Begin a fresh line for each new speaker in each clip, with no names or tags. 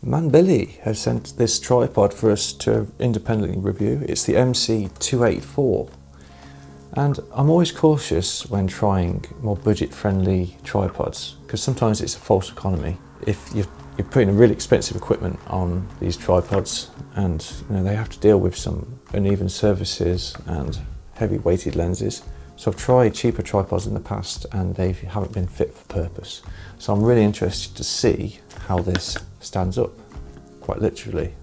Manbily have sent this tripod for us to independently review. It's the MC284, and I'm always cautious when trying more budget-friendly tripods because sometimes it's a false economy. If you're putting a really expensive equipment on these tripods, and they have to deal with some uneven surfaces and heavy weighted lenses. So I've tried cheaper tripods in the past and they haven't been fit for purpose. So I'm really interested to see how this stands up, quite literally.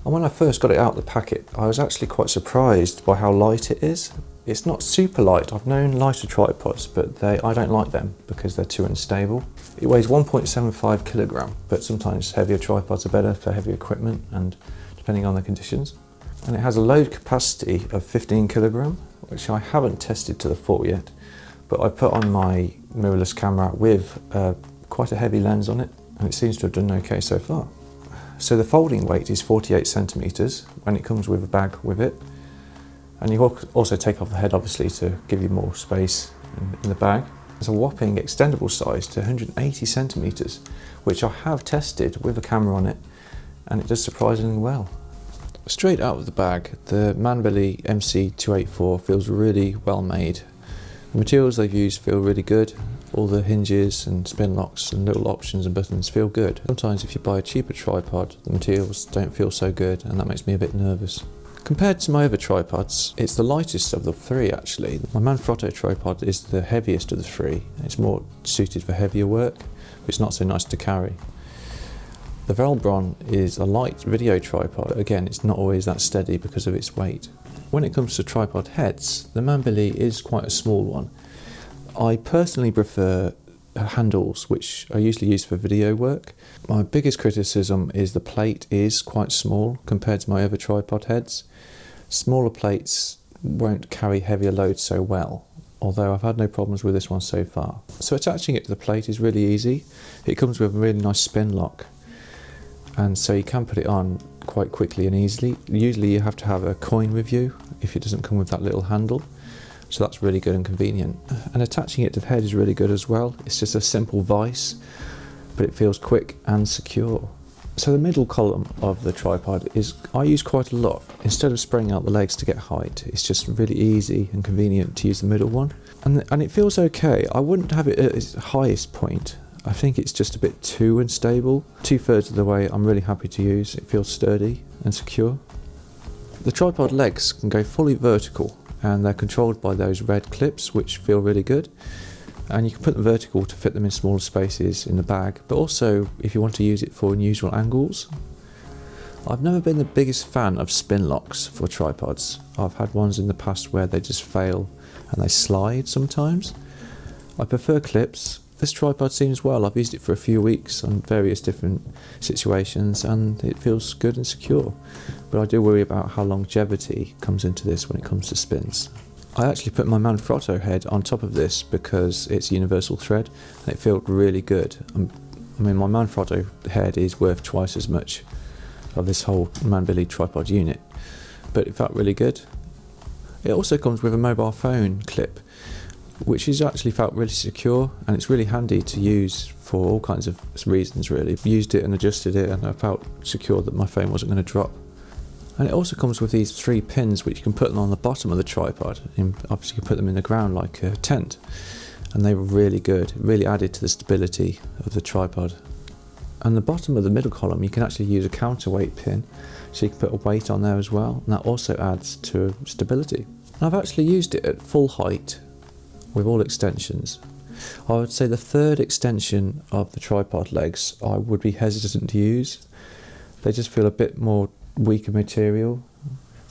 And when I first got it out of the packet, I was actually quite surprised by how light it is. It's not super light. I've known lighter tripods, but I don't like them because they're too unstable. It weighs 1.75 kilogram, but sometimes heavier tripods are better for heavy equipment and depending on the conditions. And it has a load capacity of 15 kilogram, which I haven't tested to the full yet, but I put on my mirrorless camera with quite a heavy lens on it, and it seems to have done okay so far. So the folding weight is 48 centimeters when it comes with a bag with it. And you also take off the head, obviously, to give you more space in the bag. There's a whopping extendable size to 180 centimeters, which I have tested with a camera on it, and it does surprisingly well. Straight out of the bag, the Manbily MC284 feels really well made. The materials they've used feel really good. All the hinges and spin locks and little options and buttons feel good. Sometimes if you buy a cheaper tripod, the materials don't feel so good, and that makes me a bit nervous. Compared to my other tripods, it's the lightest of the three actually. My Manfrotto tripod is the heaviest of the three. It's more suited for heavier work, but it's not so nice to carry. The Velbron is a light video tripod. Again, it's not always that steady because of its weight. When it comes to tripod heads, the Manbily is quite a small one. I personally prefer handles, which are usually used for video work. My biggest criticism is the plate is quite small compared to my other tripod heads. Smaller plates won't carry heavier loads so well, although I've had no problems with this one so far. So attaching it to the plate is really easy. It comes with a really nice spin lock, and so you can put it on quite quickly and easily. Usually you have to have a coin with you if it doesn't come with that little handle. So that's really good and convenient. And attaching it to the head is really good as well. It's just a simple vise, but it feels quick and secure. So the middle column of the tripod I use quite a lot. Instead of spraying out the legs to get height, it's just really easy and convenient to use the middle one. And it feels okay. I wouldn't have it at its highest point. I think it's just a bit too unstable. 2/3 of the way I'm really happy to use. It feels sturdy and secure. The tripod legs can go fully vertical, and they're controlled by those red clips, which feel really good. And you can put them vertical to fit them in smaller spaces in the bag, but also if you want to use it for unusual angles. I've never been the biggest fan of spin locks for tripods. I've had ones in the past where they just fail and they slide sometimes. I prefer clips. This tripod seems well. I've used it for a few weeks on various different situations and it feels good and secure. But I do worry about how longevity comes into this when it comes to spins. I actually put my Manfrotto head on top of this because it's universal thread and it felt really good. I mean, my Manfrotto head is worth twice as much of this whole Manbily tripod unit, but it felt really good. It also comes with a mobile phone clip, which is actually felt really secure, and it's really handy to use for all kinds of reasons really. I've used it and adjusted it and I felt secure that my phone wasn't going to drop. And it also comes with these 3 pins which you can put them on the bottom of the tripod, and obviously you can put them in the ground like a tent, and they were really good. It really added to the stability of the tripod. And the bottom of the middle column you can actually use a counterweight pin, so you can put a weight on there as well, and that also adds to stability. And I've actually used it at full height with all extensions. I would say the 3rd extension of the tripod legs I would be hesitant to use. They just feel a bit more weaker material,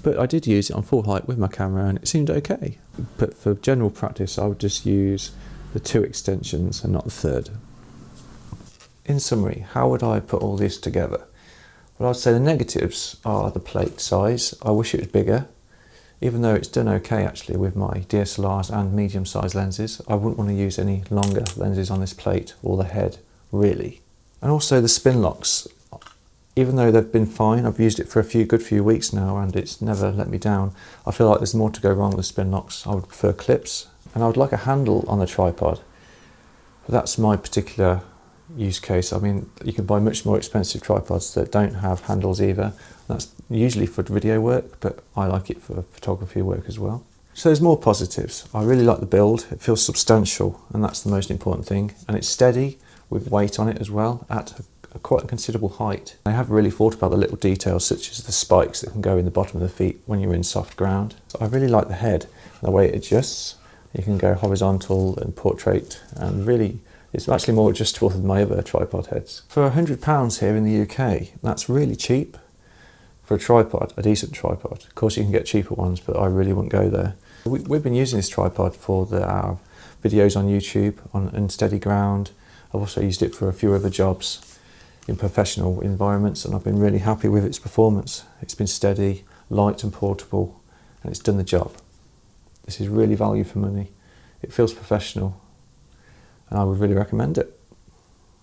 but I did use it on full height with my camera and it seemed okay. But for general practice I would just use the 2 extensions and not the 3rd. In summary, how would I put all this together? Well, I'd say the negatives are the plate size. I wish it was bigger. Even though it's done okay actually with my DSLRs and medium sized lenses, I wouldn't want to use any longer lenses on this plate or the head, really. And also the spin locks. Even though they've been fine, I've used it for a good few weeks now and it's never let me down. I feel like there's more to go wrong with spin locks. I would prefer clips, and I would like a handle on the tripod. But that's my particular use case. I mean, you can buy much more expensive tripods that don't have handles either. That's usually for video work, but I like it for photography work as well. So there's more positives. I really like the build. It feels substantial, and that's the most important thing. And it's steady with weight on it as well at quite a considerable height. I have really thought about the little details, such as the spikes that can go in the bottom of the feet when you're in soft ground. So I really like the head and the way it adjusts. You can go horizontal and portrait, and really it's actually more adjustable than my other tripod heads. For £100 here in the UK, that's really cheap for a tripod, a decent tripod. Of course you can get cheaper ones, but I really wouldn't go there. We've been using this tripod for our videos on YouTube, on unsteady ground. I've also used it for a few other jobs in professional environments, and I've been really happy with its performance. It's been steady, light and portable, and it's done the job. This is really value for money. It feels professional, and I would really recommend it.